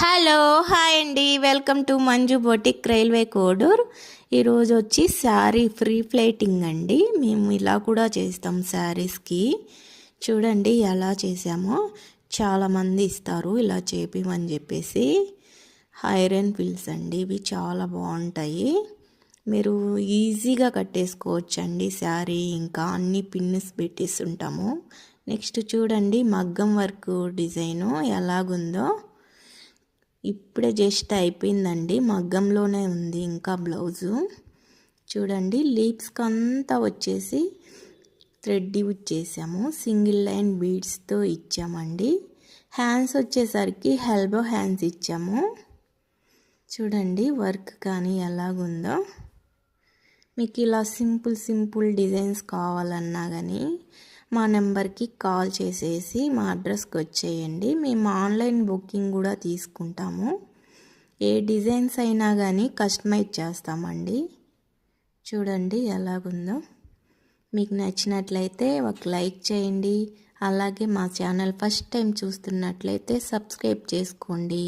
Hello hi అండి, welcome to Manju boutique railway Kodur. ఈరోజు వచ్చి శారీ ఫ్రీ ప్లేటింగ్ అండి. మేము ఇలా కూడా చేస్తాం శారీస్కి. చూడండి ఎలా చేసామో. చాలామంది ఇస్తారు ఇలా చేపిమని చెప్పేసి. ఐరన్ పిల్స్ అండి, ఇవి చాలా బాగుంటాయి. మీరు ఈజీగా కట్టేసుకోవచ్చండి శారీ. ఇంకా అన్ని పిన్స్ పెట్టేసి ఉంటాము. నెక్స్ట్ చూడండి మగ్గం వర్క్ డిజైను ఎలాగుందో. ఇప్పుడే జస్ట్ అయిపోయిందండి, మగ్గంలోనే ఉంది ఇంకా బ్లౌజు. చూడండి లీప్స్కి అంతా వచ్చేసి థ్రెడ్ యూజ్ చేసాము, సింగిల్ లైన్ బీడ్స్తో ఇచ్చామండి. హ్యాండ్స్ వచ్చేసరికి ఎల్బో హ్యాండ్స్ ఇచ్చాము. చూడండి వర్క్ కానీ ఎలాగుందో. మీకు ఇలా సింపుల్ డిజైన్స్ కావాలన్నా కానీ మా నెంబర్కి కాల్ చేసేసి మా అడ్రస్కి వచ్చేయండి. మేము ఆన్లైన్ బుకింగ్ కూడా తీసుకుంటాము. ఏ డిజైన్స్ అయినా కానీ కస్టమైజ్ చేస్తామండి. చూడండి ఎలాగుందో. మీకు నచ్చినట్లయితే ఒక లైక్ చేయండి. అలాగే మా ఛానల్ ఫస్ట్ టైం చూస్తున్నట్లయితే సబ్స్క్రైబ్ చేసుకోండి.